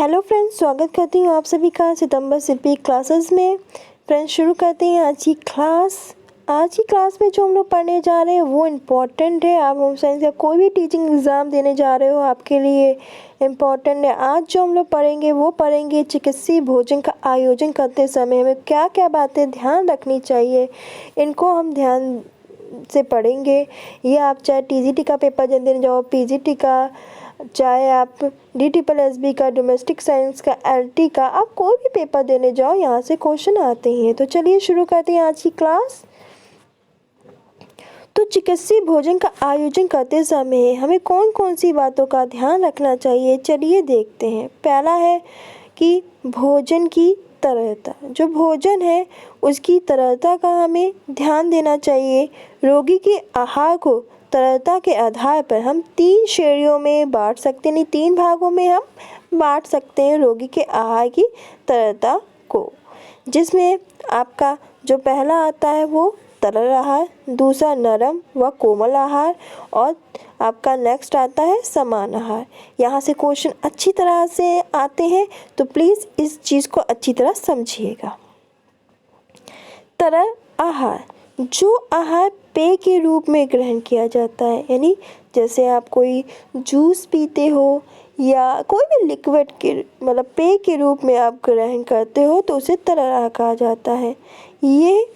Hello friends, स्वागत करती हूँ आप सभी का सितंबर सिर्फ क्लासेस में। फ्रेंड्स, शुरू करते हैं आज की क्लास। आज की क्लास में जो हम लोग पढ़ने जा रहे हैं वो इम्पॉर्टेंट है। आप होम साइंस या कोई भी टीचिंग एग्ज़ाम देने जा रहे हो, आपके लिए इम्पॉर्टेंट है। आज जो हम लोग पढ़ेंगे वो पढ़ेंगे चिकित्सीय भोजन का आयोजन करते समय हमें क्या क्या बातें ध्यान रखनी चाहिए, इनको हम ध्यान से पढ़ेंगे। ये आप चाहे टीजीटी का पेपर देने जाओ, पीजीटी का, चाहे आप DSSB का, डोमेस्टिक साइंस का, LT का, आप कोई भी पेपर देने जाओ, यहाँ से क्वेश्चन आते ही हैं। तो चलिए शुरू करते हैं आज की क्लास। तो चिकित्सीय भोजन का आयोजन करते समय हमें कौन कौन सी बातों का ध्यान रखना चाहिए, चलिए देखते हैं। पहला है कि भोजन की तरलता। जो भोजन है उसकी तरलता का हमें ध्यान देना चाहिए। रोगी के आहार को तरलता के आधार पर हम 3 श्रेणियों में बांट सकते हैं, 3 भागों में हम बांट सकते हैं रोगी के आहार की तरलता को, जिसमें आपका जो पहला आता है वो तरल आहार, दूसरा नरम व कोमल आहार, और आपका नेक्स्ट आता है समान आहार। यहाँ से क्वेश्चन अच्छी तरह से आते हैं, तो प्लीज़ इस चीज़ को अच्छी तरह समझिएगा। तरल आहार, जो आहार पेय के रूप में ग्रहण किया जाता है, यानी जैसे आप कोई जूस पीते हो या कोई भी लिक्विड के मतलब पेय के रूप में आप ग्रहण करते हो, तो उसे तरल आहार कहा जाता है। ये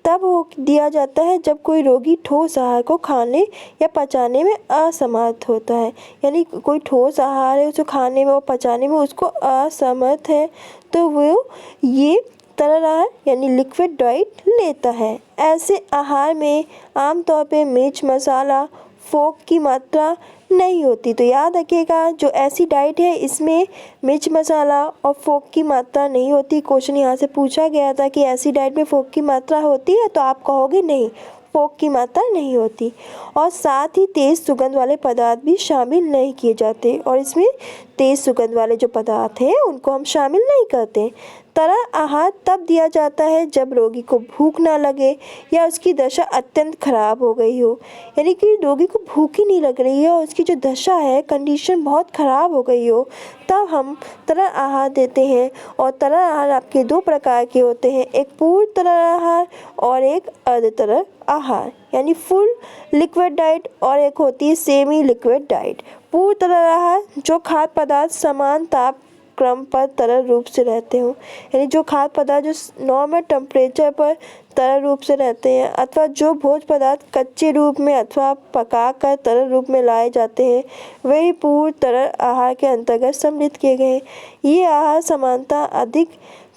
तब दिया जाता है जब कोई रोगी ठोस आहार को खाने या पचाने में असमर्थ होता है, यानी कोई ठोस आहार है उसे खाने में और पचाने में उसको असमर्थ है, तो वो ये तरल आहार यानी लिक्विड डाइट लेता है। ऐसे आहार में आमतौर पे मिर्च, मसाला, फोक की मात्रा नहीं होती। तो याद रखिएगा, जो ऐसी डाइट है इसमें मिर्च, मसाला और फोक की मात्रा नहीं होती। क्वेश्चन यहाँ से पूछा गया था कि ऐसी डाइट में फोक की मात्रा होती है, तो आप कहोगे नहीं, फोक की मात्रा नहीं होती। और साथ ही तेज़ सुगंध वाले पदार्थ भी शामिल नहीं किए जाते, और इसमें तेज़ सुगंध वाले जो पदार्थ हैं उनको हम शामिल नहीं करते। तरल आहार तब दिया जाता है जब रोगी को भूख ना लगे या उसकी दशा अत्यंत खराब हो गई हो, यानी कि रोगी को भूख ही नहीं लग रही है और उसकी जो दशा है, कंडीशन बहुत ख़राब हो गई हो, तब हम तरल आहार देते हैं। और तरल आहार आपके 2 प्रकार के होते हैं, एक पूर्ण तरल आहार और एक अर्ध तरल आहार, यानी फुल लिक्विड डाइट, और एक होती है सेमी लिक्विड डाइट। पूर्ण तरल आहार, जो खाद्य पदार्थ समान ताप क्रम पर तरल रूप से रहते हो, यानी जो खाद्य पदार्थ जो नॉर्मल टेम्परेचर पर तरल रूप से रहते हैं, अथवा जो भोज्य पदार्थ कच्चे रूप में अथवा पकाकर तरल रूप में लाए जाते हैं, वही पूर्ण तरल आहार के अंतर्गत सम्मिलित किए गए हैं। ये आहार समानता अधिक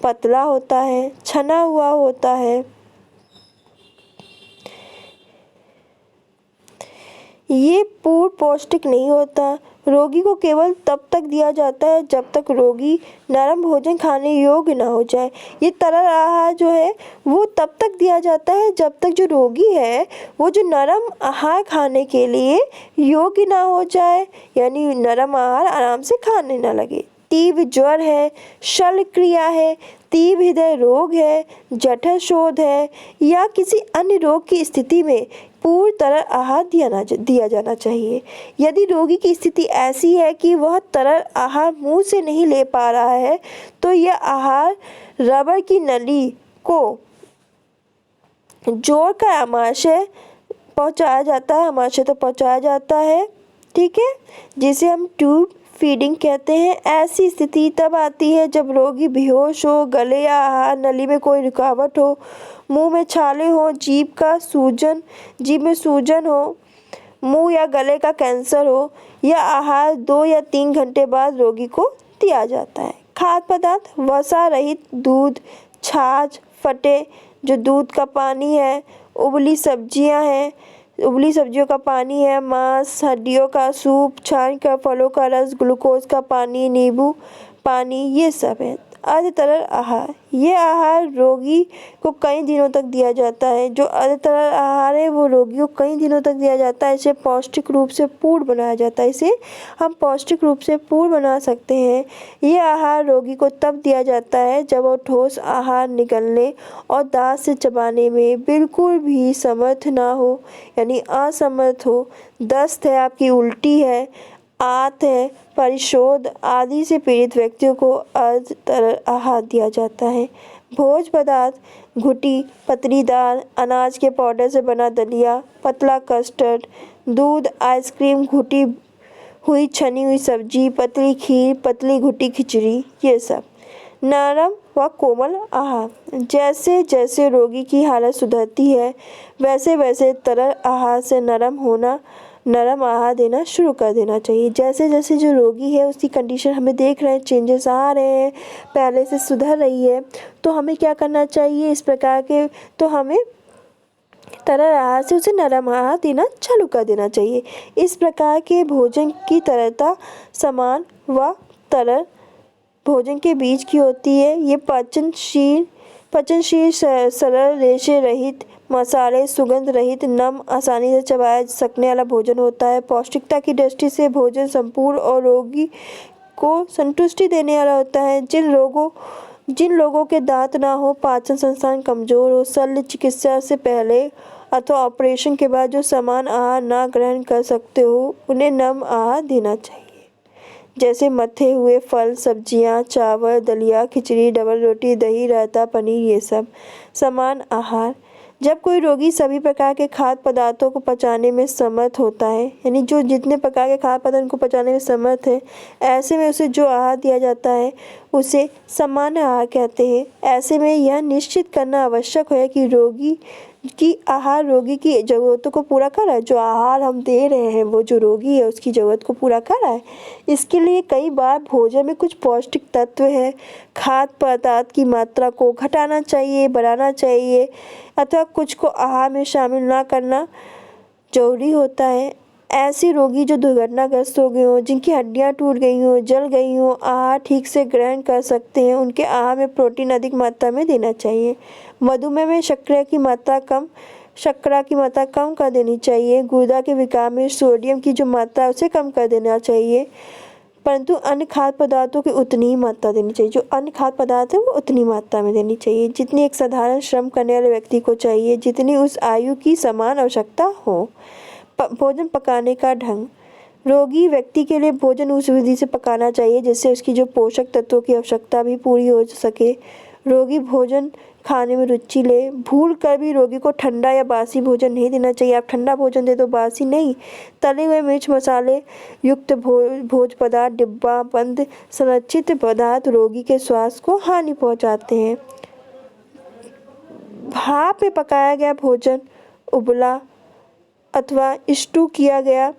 पतला होता है, छना हुआ होता है। ये पूर्ण पौष्टिक नहीं होता। रोगी को केवल तब तक दिया जाता है जब तक रोगी नरम भोजन खाने योग्य ना हो जाए। ये तरल आहार जो है वो तब तक दिया जाता है जब तक जो रोगी है वो जो नरम आहार खाने के लिए योग्य ना हो जाए, यानी नरम आहार आराम से खाने ना लगे। तीव्र ज्वर है, शल्य क्रिया है, तीव्र हृदय रोग है, जठर शोथ है या किसी अन्य रोग की स्थिति में पूर्ण तरल आहार दिया जाना चाहिए। यदि रोगी की स्थिति ऐसी है कि वह तरल आहार मुंह से नहीं ले पा रहा है, तो यह आहार रबड़ की नली को जोड़कर आमाशय पहुंचाया जाता है, आमाशय तक पहुंचाया जाता है, ठीक है, जिसे हम ट्यूब फीडिंग कहते हैं। ऐसी स्थिति तब आती है जब रोगी बेहोश हो, गले या आहार नली में कोई रुकावट हो, मुंह में छाले हो, जीभ में सूजन हो, मुंह या गले का कैंसर हो, या आहार 2 या 3 घंटे बाद रोगी को दिया जाता है। खाद्य पदार्थ, वसा रहित दूध, छाछ, फटे जो दूध का पानी है, उबली सब्जियों का पानी है, मांस, हड्डियों का सूप, छान का फलों का रस, ग्लूकोज का पानी, नींबू पानी, ये सब है। अर्ध तरल आहार, ये आहार रोगी को कई दिनों तक दिया जाता है। जो अर्ध तरल आहार है वो रोगी को कई दिनों तक दिया जाता है। इसे पौष्टिक रूप से पूर्ण बनाया जाता है, इसे हम पौष्टिक रूप से पूर्ण बना सकते हैं। ये आहार रोगी को तब दिया जाता है जब वो ठोस आहार निगलने और दांत से चबाने में बिल्कुल भी समर्थ ना हो, यानी असमर्थ हो। दस्त है, आपकी उल्टी है, आत है, परिशोध आदि से पीड़ित व्यक्तियों को अर्ध तरल आहार दिया जाता है। भोज्य पदार्थ घुटी, पतली दाल, अनाज के पाउडर से बना दलिया, पतला कस्टर्ड, दूध, आइसक्रीम, घुटी हुई छनी हुई सब्जी, पतली खीर, पतली घुटी खिचड़ी, ये सब। नरम व कोमल आहार, जैसे जैसे रोगी की हालत सुधरती है वैसे वैसे तरल आहार से नरम आहार देना शुरू कर देना चाहिए। जैसे जैसे जो रोगी है उसकी कंडीशन हमें देख रहे हैं, चेंजेस आ रहे हैं, पहले से सुधर रही है, तो हमें क्या करना चाहिए इस प्रकार के, तो हमें तरल आहार से उसे नरम आहार देना चालू कर देना चाहिए। इस प्रकार के भोजन की तरलता समान व तरल भोजन के बीच की होती है। ये पचनशील सरल रेशे रहित, मसाले सुगंध रहित, नम, आसानी से चबाया सकने वाला भोजन होता है। पौष्टिकता की दृष्टि से भोजन संपूर्ण और रोगी को संतुष्टि देने वाला होता है। जिन लोगों के दांत ना हो, पाचन संस्थान कमजोर हो, शल्य चिकित्सा से पहले अथवा ऑपरेशन के बाद जो समान आहार ना ग्रहण कर सकते हो, उन्हें नम आहार देना चाहिए, जैसे मथे हुए फल, सब्जियां, चावल, दलिया, खिचड़ी, डबल रोटी, दही, रायता, पनीर, ये सब। समान आहार, जब कोई रोगी सभी प्रकार के खाद्य पदार्थों को पचाने में समर्थ होता है, यानी जो जितने प्रकार के खाद्य पदार्थ को पचाने में समर्थ है, ऐसे में उसे जो आहार दिया जाता है उसे सामान्य आहार कहते हैं। ऐसे में यह निश्चित करना आवश्यक है कि रोगी की ज़रूरतों को पूरा कर रहा है, जो आहार हम दे रहे हैं वो जो रोगी है उसकी ज़रूरत को पूरा कर रहा है। इसके लिए कई बार भोजन में कुछ पौष्टिक तत्व है, खाद्य पदार्थ की मात्रा को घटाना चाहिए, बढ़ाना चाहिए, अथवा कुछ को आहार में शामिल ना करना जरूरी होता है। ऐसे रोगी जो दुर्घटनाग्रस्त हो गए हों, जिनकी हड्डियां टूट गई हों, जल गई हों, आहार ठीक से ग्रहण कर सकते हैं, उनके आहार में प्रोटीन अधिक मात्रा में देना चाहिए। मधुमेह में शर्करा की मात्रा कम कर देनी चाहिए। गुर्दा के विकार में सोडियम की जो मात्रा है उसे कम कर देना चाहिए, परंतु अन्य खाद्य पदार्थों की उतनी ही मात्रा देनी चाहिए। जो अन्य खाद्य पदार्थ है वो उतनी मात्रा में देनी चाहिए जितनी एक साधारण श्रम करने वाले व्यक्ति को चाहिए, जितनी उस आयु की समान आवश्यकता हो। भोजन पकाने का ढंग, रोगी व्यक्ति के लिए भोजन उस विधि से पकाना चाहिए जिससे उसकी जो पोषक तत्वों की आवश्यकता भी पूरी हो सके। रोगी भोजन खाने में रुचि ले। भूल कर भी रोगी को ठंडा या बासी भोजन नहीं देना चाहिए। आप ठंडा भोजन दे दो, बासी नहीं। तले हुए मिर्च मसाले युक्त भोज्य पदार्थ, डिब्बा बंद संरक्षित पदार्थ रोगी के स्वास्थ्य को हानि पहुंचाते हैं। भाप में पकाया गया भोजन, उबला अथवा स्टू किया गया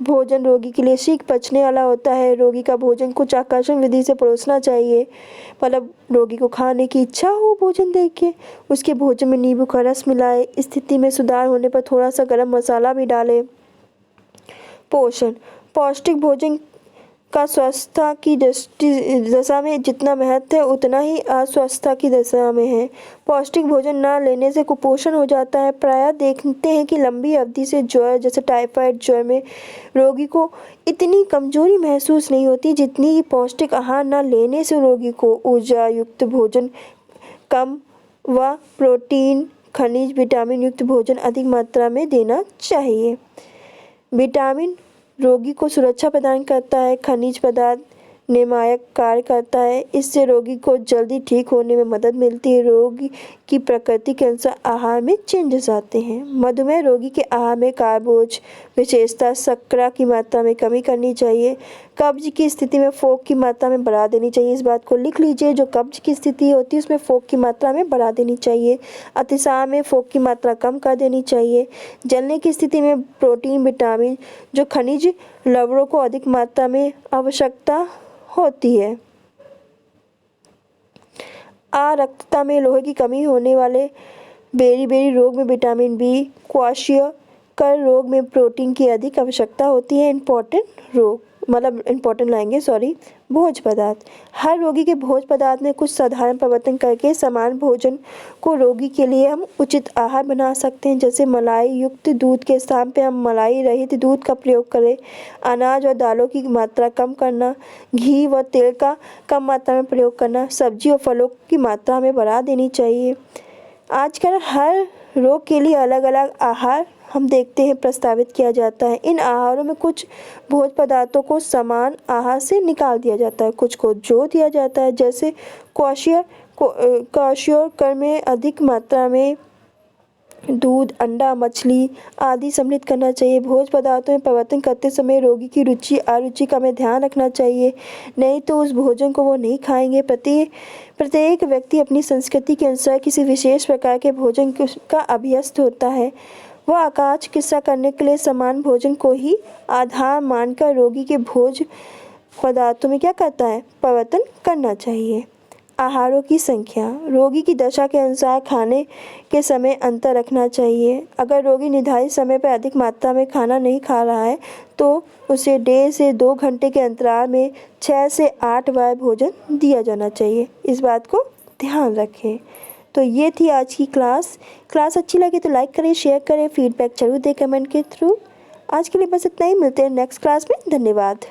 भोजन रोगी के लिए शीघ्र पचने वाला होता है। रोगी का भोजन कुछ आकर्षण विधि से परोसना चाहिए, मतलब रोगी को खाने की इच्छा हो भोजन देख के, उसके भोजन में नींबू का रस मिलाए। स्थिति में सुधार होने पर थोड़ा सा गरम मसाला भी डालें। पोषण, पौष्टिक भोजन का स्वस्थता की दशा में जितना महत्व है उतना ही अस्वस्थता की दशा में है। पौष्टिक भोजन न लेने से कुपोषण हो जाता है। प्रायः देखते हैं कि लंबी अवधि से ज्वर जैसे टाइफाइड ज्वर में रोगी को इतनी कमजोरी महसूस नहीं होती जितनी कि पौष्टिक आहार न लेने से रोगी को। ऊर्जा युक्त भोजन कम व प्रोटीन, खनिज, विटामिन युक्त भोजन अधिक मात्रा में देना चाहिए। विटामिन रोगी को सुरक्षा प्रदान करता है। खनिज पदार्थ निर्णायक कार्य करता है, इससे रोगी को जल्दी ठीक होने में मदद मिलती है। रोगी की प्रकृति के अनुसार आहार में चेंजेस आते हैं। मधुमेह रोगी के आहार में कार्बोज विशेषता शर्करा की मात्रा में कमी करनी चाहिए। कब्ज की स्थिति में फोक की मात्रा में बढ़ा देनी चाहिए। इस बात को लिख लीजिए, जो कब्ज की स्थिति होती है उसमें फोक की मात्रा में बढ़ा देनी चाहिए। अतिसार में फोक की मात्रा कम कर देनी चाहिए। जलने की स्थिति में प्रोटीन, विटामिन, जो खनिज लवणों को अधिक मात्रा में आवश्यकता होती है। अरक्तता में लोहे की कमी होने वाले बेरी रोग में विटामिन बी, क्वाशियोकर रोग में प्रोटीन की अधिक आवश्यकता होती है। इंपॉर्टेंट लाएंगे भोज्य पदार्थ, हर रोगी के भोज्य पदार्थ में कुछ साधारण परिवर्तन करके समान भोजन को रोगी के लिए हम उचित आहार बना सकते हैं। जैसे मलाई युक्त दूध के स्थान पे हम मलाई रहित दूध का प्रयोग करें। अनाज और दालों की मात्रा कम करना, घी व तेल का कम मात्रा में प्रयोग करना, सब्जी और फलों की मात्रा हमें बढ़ा देनी चाहिए। आजकल हर रोग के लिए अलग अलग आहार हम देखते हैं प्रस्तावित किया जाता है। इन आहारों में कुछ भोज्य पदार्थों को समान आहार से निकाल दिया जाता है, कुछ को जोड़ दिया जाता है, जैसे क्वाशियोकर में अधिक मात्रा में दूध, अंडा, मछली आदि सम्मिलित करना चाहिए। भोज्य पदार्थों में परिवर्तन करते समय रोगी की रुचि अरुचि का हमें ध्यान रखना चाहिए, नहीं तो उस भोजन को वो नहीं खाएंगे। प्रत्येक व्यक्ति अपनी संस्कृति के अनुसार किसी विशेष प्रकार के भोजन का अभ्यस्त होता है। वह आचार चिकित्सा करने के लिए समान भोजन को ही आधार मानकर रोगी के भोज्य पदार्थों में क्या करता है, परिवर्तन करना चाहिए। आहारों की संख्या, रोगी की दशा के अनुसार खाने के समय अंतर रखना चाहिए। अगर रोगी निर्धारित समय पर अधिक मात्रा में खाना नहीं खा रहा है तो उसे 1.5 से 2 घंटे के अंतराल में 6 से 8 बार भोजन दिया जाना चाहिए। इस बात को ध्यान रखें। तो ये थी आज की क्लास अच्छी लगी तो लाइक करें, शेयर करें, फीडबैक जरूर दें कमेंट के थ्रू। आज के लिए बस इतना ही, मिलते हैं नेक्स्ट क्लास में। धन्यवाद।